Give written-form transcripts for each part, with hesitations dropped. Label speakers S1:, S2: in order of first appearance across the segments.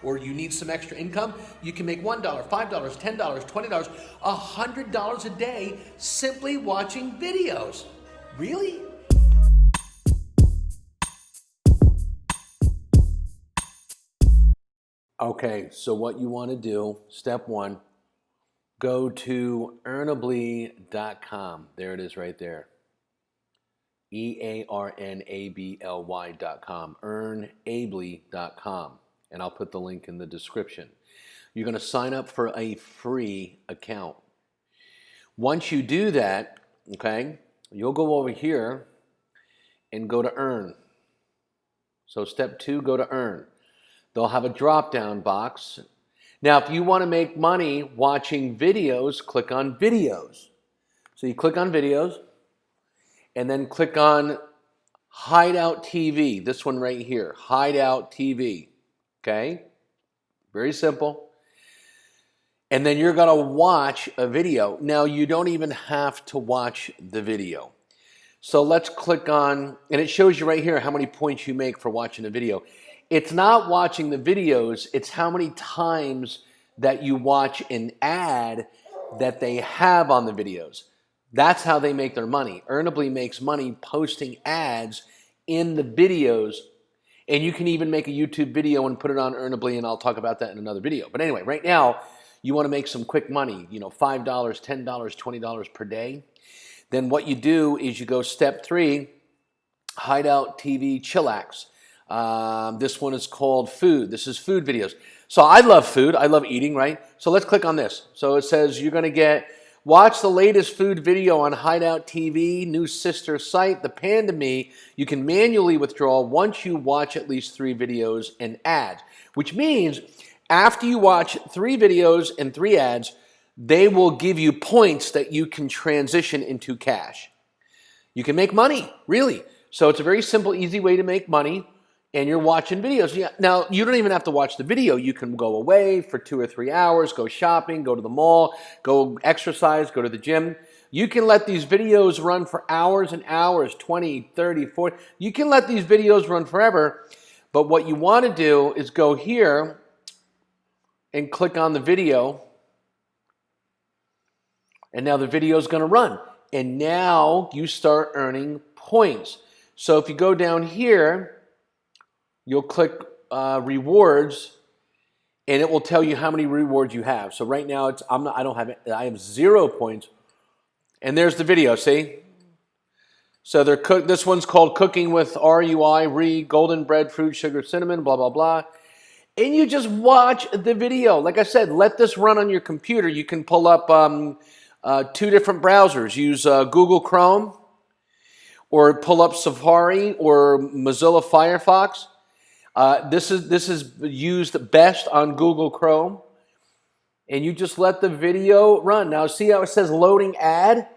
S1: or you need some extra income, you can make $1, $5, $10, $20, $100 a day simply watching videos. Really? Okay, so what you want to do, step one, go to earnably.com. There it is right there. EARNABLY.com, earnably.com, and I'll put the link in the description. You're going to sign up for a free account. Once you do that, okay, you'll go over here and go to earn. So step two, go to earn. They'll have a drop-down box. Now, if you want to make money watching videos, click on videos. So you click on videos, and then click on Hideout TV, this one right here, Hideout TV, okay? Very simple. And then you're gonna watch a video. Now, you don't even have to watch the video. So let's click on, and it shows you right here how many points you make for watching a video. It's not watching the videos, it's how many times that you watch an ad that they have on the videos. That's how they make their money. Earnably makes money posting ads in the videos, and you can even make a YouTube video and put it on Earnably, and I'll talk about that in another video. But anyway, right now, you want to make some quick money, you know, $5, $10, $20 per day. Then what you do is you go step three, Hideout TV Chillax. This one is called food. This is food videos. So I love food. I love eating, right? So let's click on this. So it says you're going to get, watch the latest food video on Hideout TV, new sister site, The Panda Me. You can manually withdraw once you watch at least 3 videos and ads, which means after you watch 3 videos and 3 ads, they will give you points that you can transition into cash. You can make money, really. So it's a very simple, easy way to make money, and you're watching videos. Yeah. Now, you don't even have to watch the video. You can go away for 2 or 3 hours, go shopping, go to the mall, go exercise, go to the gym. You can let these videos run for hours and hours, 20, 30, 40. You can let these videos run forever, but what you want to do is go here and click on the video, and now the video is going to run. And now you start earning points. So if you go down here, you'll click rewards, and it will tell you how many rewards you have. So right now, I have 0 points. And there's the video, see? So this one's called Cooking with RUI, golden bread, fruit, sugar, cinnamon, blah, blah, blah. And you just watch the video. Like I said, let this run on your computer. You can pull up 2 different browsers. Use Google Chrome, or pull up Safari or Mozilla Firefox. This is used best on Google Chrome, and you just let the video run. Now, see how it says loading ad?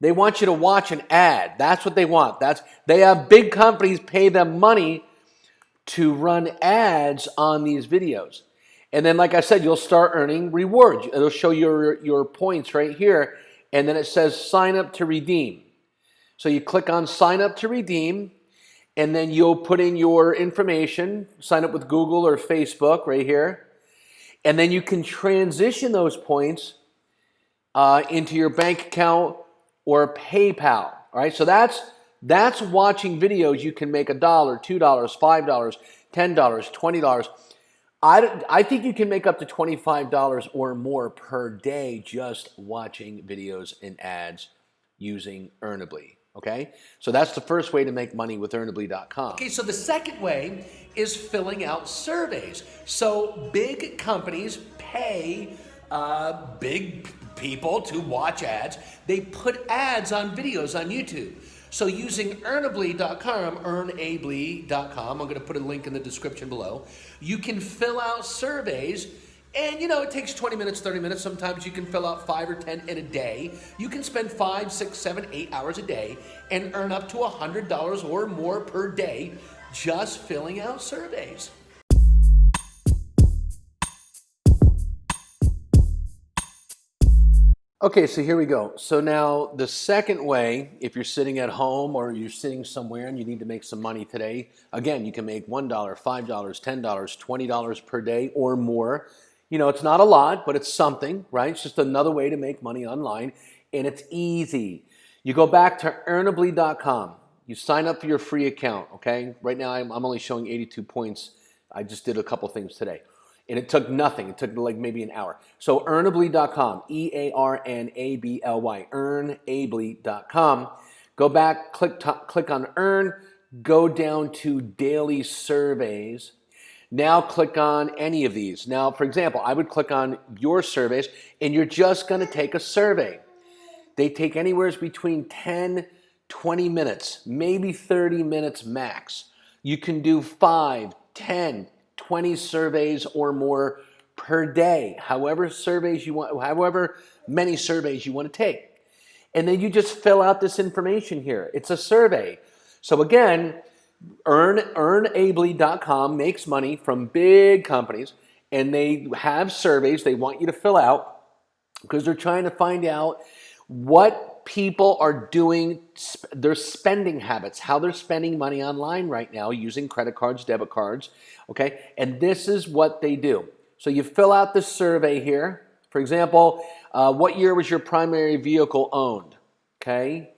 S1: They want you to watch an ad. That's what they want. They have big companies pay them money to run ads on these videos. And then, like I said, you'll start earning rewards. It'll show your points right here, and then it says sign up to redeem. So you click on sign up to redeem, and then you'll put in your information, sign up with Google or Facebook right here, and then you can transition those points into your bank account or PayPal. All right, so that's watching videos. You can make $1, $2, $5, $10, $20. I think you can make up to $25 or more per day just watching videos and ads using Earnably. Okay, so that's the first way to make money with earnably.com. Okay, so the second way is filling out surveys. So big companies pay big people to watch ads. They put ads on videos on YouTube. So using earnably.com, earnably.com, I'm going to put a link in the description below, you can fill out surveys. And you know, it takes 20 minutes, 30 minutes. Sometimes you can fill out 5 or 10 in a day. You can spend 5, 6, 7, 8 hours a day and earn up to $100 or more per day just filling out surveys. Okay, so here we go. So now the second way, if you're sitting at home or you're sitting somewhere and you need to make some money today, again, you can make $1, $5, $10, $20 per day or more. You know, it's not a lot, but it's something, right? It's just another way to make money online, and it's easy. You go back to earnably.com. You sign up for your free account, okay? Right now, I'm only showing 82 points. I just did a couple things today. And it took nothing. It took like maybe an hour. So earnably.com, EARNABLY, earnably.com. Go back, click on earn, go down to daily surveys. Now click on any of these. Now, for example, I would click on your surveys, and you're just going to take a survey. They take anywhere between 10, 20 minutes, maybe 30 minutes max. You can do 5, 10, 20 surveys or more per day, however many surveys you want to take. And then you just fill out this information here. It's a survey. So again, earnably.com makes money from big companies, and they have surveys they want you to fill out because they're trying to find out what people are doing, their spending habits, how they're spending money online right now using credit cards, debit cards, okay? And this is what they do. So you fill out this survey here. For example, what year was your primary vehicle owned? Okay?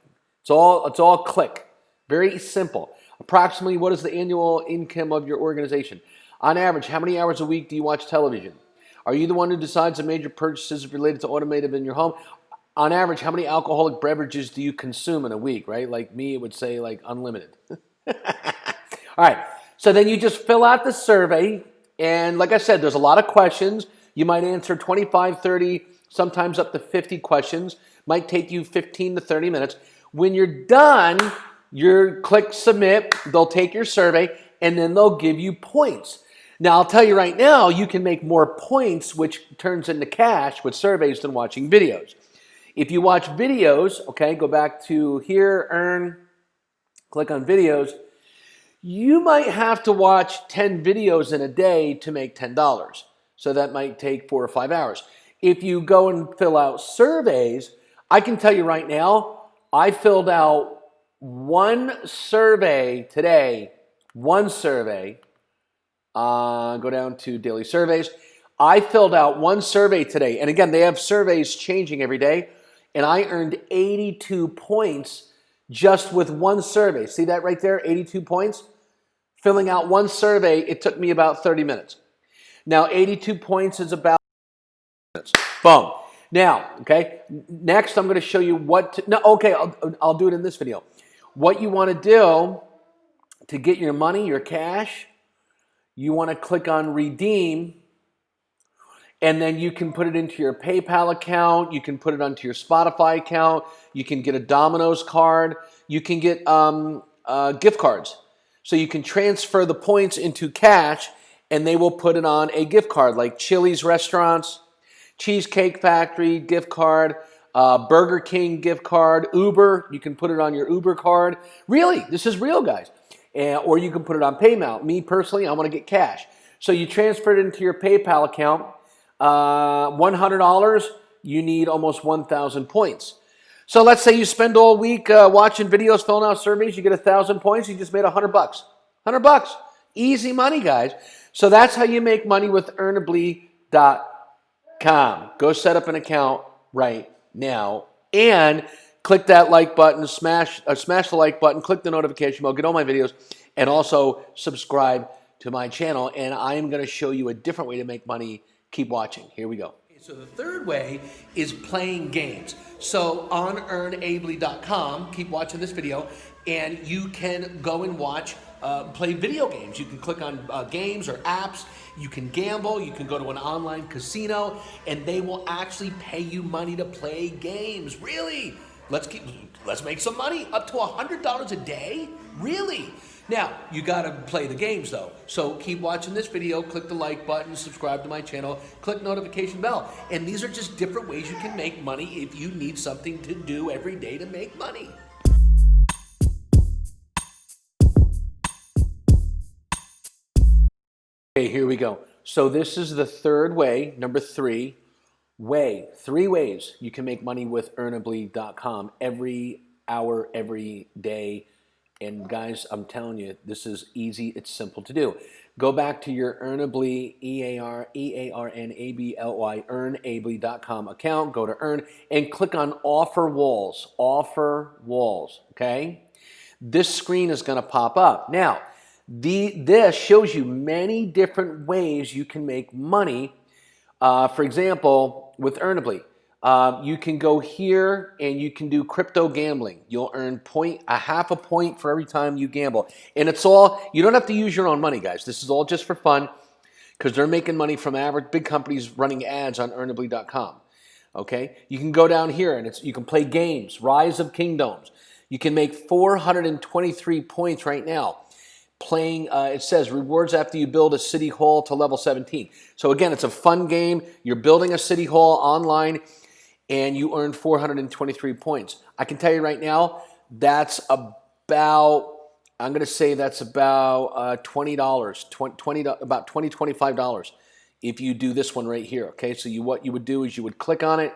S1: It's all click. Very simple. Approximately, what is the annual income of your organization? On average, how many hours a week do you watch television? Are you the one who decides the major purchases related to automotive in your home? On average, how many alcoholic beverages do you consume in a week, right? Like me, it would say like unlimited. All right, so then you just fill out the survey, and like I said, there's a lot of questions. You might answer 25, 30, sometimes up to 50 questions. Might take you 15 to 30 minutes. When you're done, you click submit, they'll take your survey, and then they'll give you points. Now, I'll tell you right now, you can make more points, which turns into cash with surveys than watching videos. If you watch videos, okay, go back to here, earn, click on videos. You might have to watch 10 videos in a day to make $10. So that might take 4 or 5 hours. If you go and fill out surveys, I can tell you right now, I filled out one survey today, go down to daily surveys. I filled out one survey today. And again, they have surveys changing every day. And I earned 82 points just with one survey. See that right there, 82 points? Filling out one survey, it took me about 30 minutes. Now, 82 points is about minutes. Boom. Now, okay, next I'm going to show you what to, no, okay, I'll do it in this video. What you want to do to get your money, your cash, you want to click on redeem, and then you can put it into your PayPal account, you can put it onto your Spotify account, you can get a Domino's card, you can get gift cards. So you can transfer the points into cash, and they will put it on a gift card like Chili's restaurants, Cheesecake Factory gift card, Burger King gift card, Uber, you can put it on your Uber card. Really, this is real, guys. Or you can put it on PayPal. Me personally, I want to get cash. So you transfer it into your PayPal account. $100, you need almost 1,000 points. So let's say you spend all week watching videos, filling out surveys, you get 1,000 points, you just made $100. $100. Easy money, guys. So that's how you make money with earnably.com. Go set up an account right now and click that like button, smash the like button, click the notification bell, get all my videos, and also subscribe to my channel. And I am going to show you a different way to make money. Keep watching. Here we go. So the third way is playing games. So on earnably.com, keep watching this video, and you can go and watch, play video games. You can click on games or apps. You can gamble. You can go to an online casino, and they will actually pay you money to play games. Really? Let's make some money. Up to $100 a day? Really? Now, you got to play the games, though. So keep watching this video, click the like button, subscribe to my channel, click notification bell. And these are just different ways you can make money if you need something to do every day to make money. Okay, here we go. So this is the third way, number 3. Three ways you can make money with Earnably.com every hour, every day. And guys, I'm telling you, this is easy. It's simple to do. Go back to your Earnably, EARNABLY, Earnably.com account. Go to Earn and click on Offer Walls. Offer Walls, okay? This screen is going to pop up. Now, this shows you many different ways you can make money. For example, with Earnably, you can go here and you can do crypto gambling. You'll earn a half a point for every time you gamble. And it's all, you don't have to use your own money, guys. This is all just for fun because they're making money from big companies running ads on Earnably.com. Okay? You can go down here and you can play games, Rise of Kingdoms. You can make 423 points right now. Playing, it says rewards after you build a city hall to level 17. So again, it's a fun game. You're building a city hall online and you earn 423 points. I can tell you right now, that's about, I'm going to say that's about $20, about $20, $25 if you do this one right here. Okay, so what you would do is you would click on it.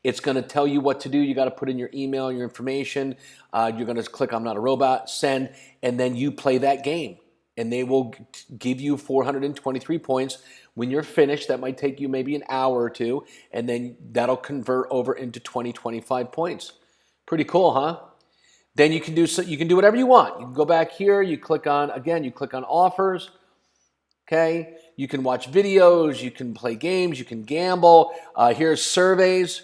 S1: It's going to tell you what to do. You got to put in your email, your information. You're going to click I'm not a robot, send, and then you play that game. And they will give you 423 points. When you're finished, that might take you maybe an hour or two, and then that'll convert over into 25 points. Pretty cool, huh? Then you can do whatever you want. You can go back here. You click on offers. Okay. You can watch videos. You can play games. You can gamble. Here's surveys.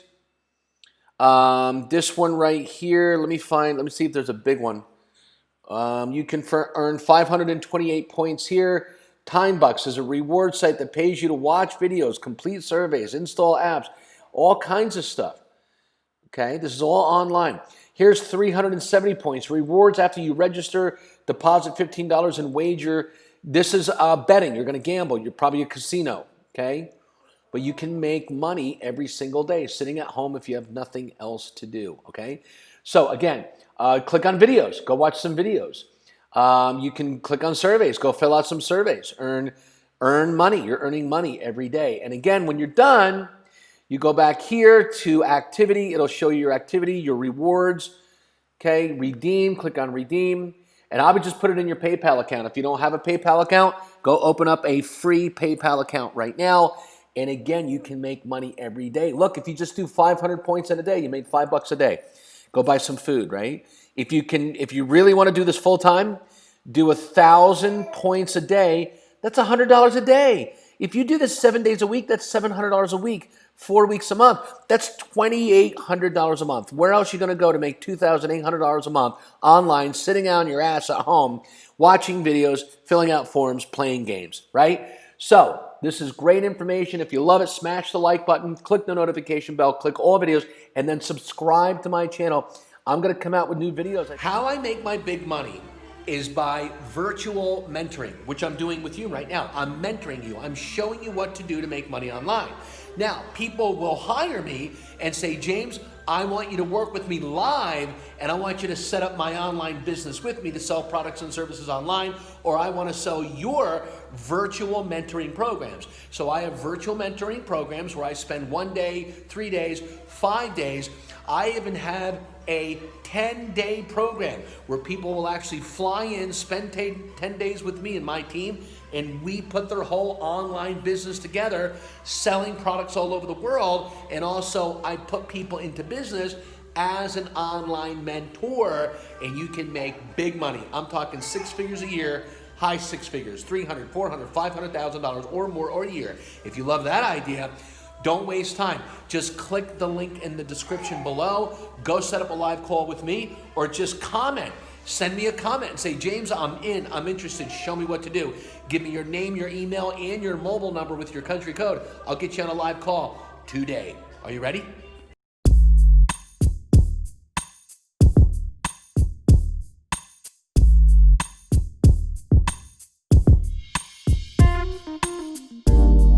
S1: This one right here, let me see if there's a big one. You can earn 528 points here. TimeBucks is a reward site that pays you to watch videos, complete surveys, install apps, all kinds of stuff. Okay, this is all online. Here's 370 points. Rewards after you register, deposit $15 and wager. This is betting. You're going to gamble. You're probably a casino. Okay. But you can make money every single day sitting at home if you have nothing else to do, okay? So again, click on videos. Go watch some videos. You can click on surveys. Go fill out some surveys. Earn money. You're earning money every day. And again, when you're done, you go back here to activity. It'll show you your activity, your rewards, okay? Redeem. Click on redeem. And I would just put it in your PayPal account. If you don't have a PayPal account, go open up a free PayPal account right now. And again, you can make money every day. Look, if you just do 500 points in a day, you made $5 a day. Go buy some food, right? If you really want to do this full time, do 1,000 points a day. That's $100 a day. If you do this 7 days a week, that's $700 a week, 4 weeks a month. That's $2,800 a month. Where else are you going to go to make $2,800 a month online, sitting on your ass at home, watching videos, filling out forms, playing games, right? So this is great information. If you love it, smash the like button, click the notification bell, click all videos, and then subscribe to my channel. I'm going to come out with new videos. How I make my big money is by virtual mentoring, which I'm doing with you right now. I'm mentoring you. I'm showing you what to do to make money online. Now, people will hire me and say, James, I want you to work with me live, and I want you to set up my online business with me to sell products and services online, or I want to sell your virtual mentoring programs. So I have virtual mentoring programs where I spend 1 day, 3 days, 5 days. I even have a 10-day program where people will actually fly in, spend 10 days with me and my team, and we put their whole online business together, selling products all over the world. And also I put people into business as an online mentor, and you can make big money. I'm talking 6 figures a year, high 6 figures, $300,000, $400,000, $500,000 or more or a year. If you love that idea, don't waste time. Just click the link in the description below. Go set up a live call with me, or just comment. Send me a comment and say, James, I'm in, I'm interested, show me what to do. Give me your name, your email, and your mobile number with your country code. I'll get you on a live call today. Are you ready?